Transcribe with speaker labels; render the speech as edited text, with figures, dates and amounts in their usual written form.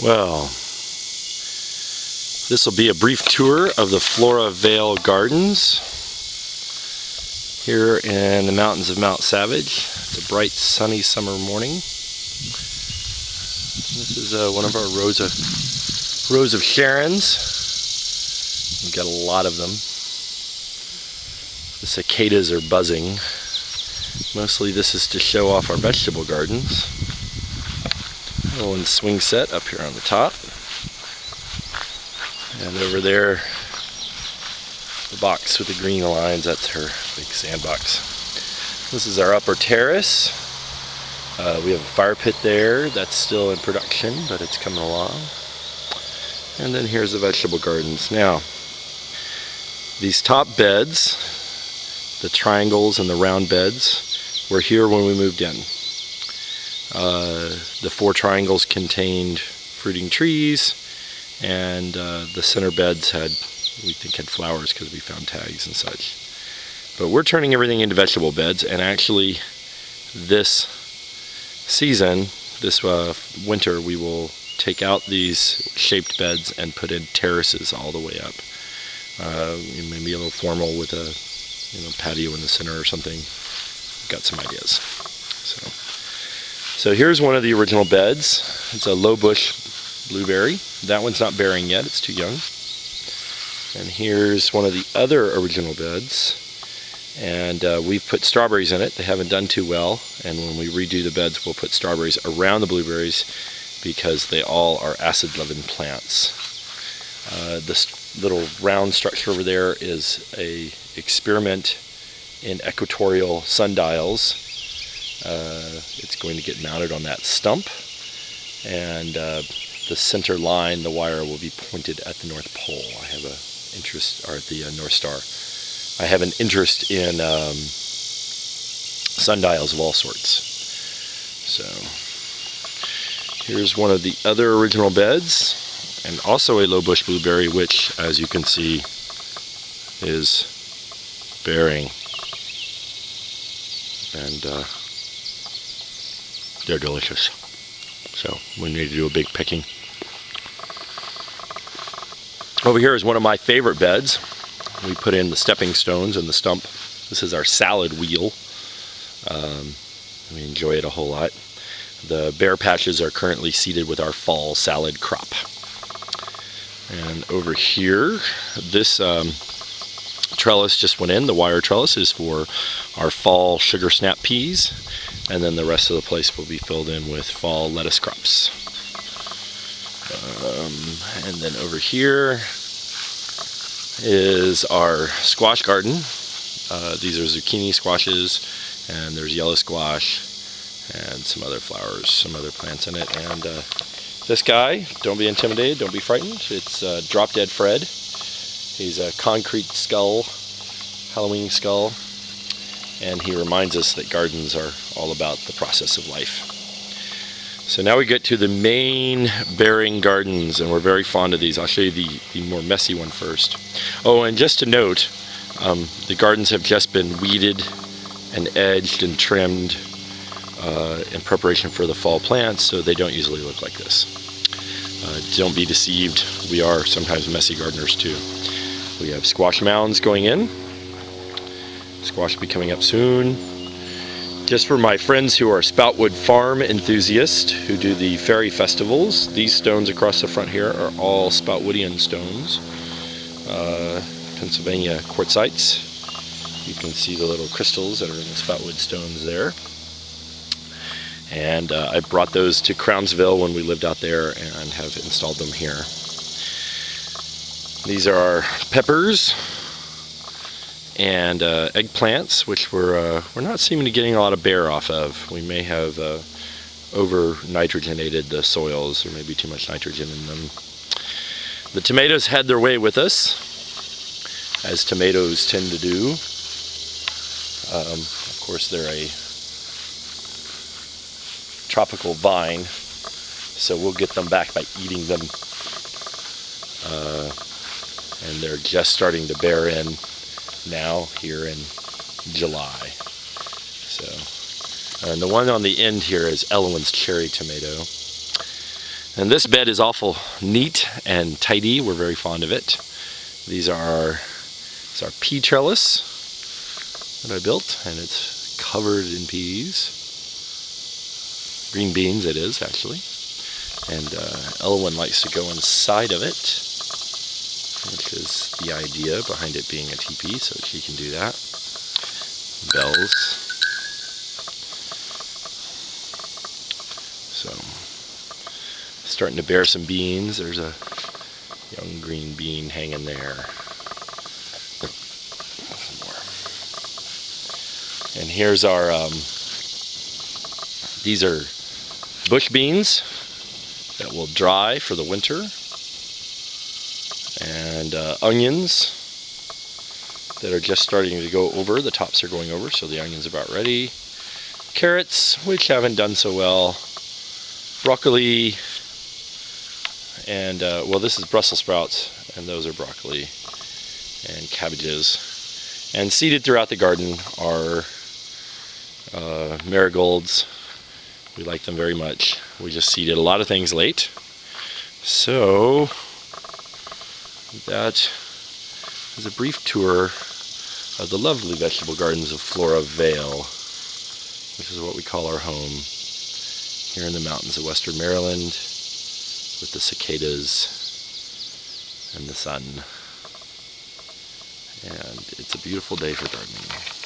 Speaker 1: Well, this will be a brief tour of the Flora Vale Gardens here in the mountains of Mount Savage. It's a bright, sunny summer morning. This is one of our rows of Sharons. We've got a lot of them. The cicadas are buzzing. Mostly this is to show off our vegetable gardens. One swing set up here on the top. And over there, the box with the green lines, that's her big sandbox. This is our upper terrace. We have a fire pit there that's still in production, but it's coming along. And then here's the vegetable gardens. Now, these top beds, the triangles and the round beds, were here when we moved in. The 4 triangles contained fruiting trees, and the center beds we think had flowers because we found tags and such. But we're turning everything into vegetable beds, and actually this season, this winter, we will take out these shaped beds and put in terraces all the way up. Maybe a little formal with a patio in the center or something. Got some ideas. So here's one of the original beds. It's a low bush blueberry. That one's not bearing yet, it's too young. And here's one of the other original beds. And we've put strawberries in it. They haven't done too well. And when we redo the beds, we'll put strawberries around the blueberries because they all are acid-loving plants. This little round structure over there is an experiment in equatorial sundials. It's going to get mounted on that stump, and the center line, the wire, will be pointed at the North Pole. I have an interest, or at the North Star. I have an interest in sundials of all sorts. So here's one of the other original beds, and also a low bush blueberry, which, as you can see, is bearing. And they're delicious. So we need to do a big picking. Over here is one of my favorite beds. We put in the stepping stones and the stump. This is our salad wheel. We enjoy it a whole lot. The bare patches are currently seeded with our fall salad crop. And over here, this trellis just went in. The wire trellis is for our fall sugar snap peas, and then the rest of the place will be filled in with fall lettuce crops. And then over here is our squash garden. These are zucchini squashes, and there's yellow squash and some other flowers, some other plants in it. And this guy, don't be intimidated, don't be frightened. It's Drop Dead Fred. He's a concrete skull, Halloween skull, and he reminds us that gardens are all about the process of life. So now we get to the main bearing gardens, and we're very fond of these. I'll show you the more messy one first. Oh, and just to note, the gardens have just been weeded and edged and trimmed in preparation for the fall plants, so they don't usually look like this. Don't be deceived. We are sometimes messy gardeners too. We have squash mounds going in. Squash will be coming up soon. Just for my friends who are Spoutwood Farm enthusiasts who do the fairy festivals, these stones across the front here are all Spoutwoodian stones. Pennsylvania quartzites. You can see the little crystals that are in the Spoutwood stones there. And I brought those to Crownsville when we lived out there and have installed them here. These are our peppers and eggplants, which we're not seeming to getting a lot of bear off of. We may have over nitrogenated the soils. There may be too much nitrogen in them. The tomatoes had their way with us, as tomatoes tend to do. Of course, they're a tropical vine, so we'll get them back by eating them. And they're just starting to bear in now here in July. So, and the one on the end here is Elwyn's cherry tomato. And this bed is awful neat and tidy. We're very fond of it. It's our pea trellis that I built, and it's covered in peas. Green beans it is, actually. And Elwyn likes to go inside of it, which is the idea behind it being a teepee, so she can do that. Bells. So, starting to bear some beans. There's a young green bean hanging there. Some more. And here's our, these are bush beans that will dry for the winter. And onions that are just starting to go over. The tops are going over, so the onion's about ready. Carrots, which haven't done so well. Broccoli, and well, this is Brussels sprouts, and those are broccoli and cabbages. And seeded throughout the garden are marigolds. We like them very much. We just seeded a lot of things late. So that is a brief tour of the lovely vegetable gardens of Flora Vale, which is what we call our home here in the mountains of western Maryland, with the cicadas and the sun. And it's a beautiful day for gardening.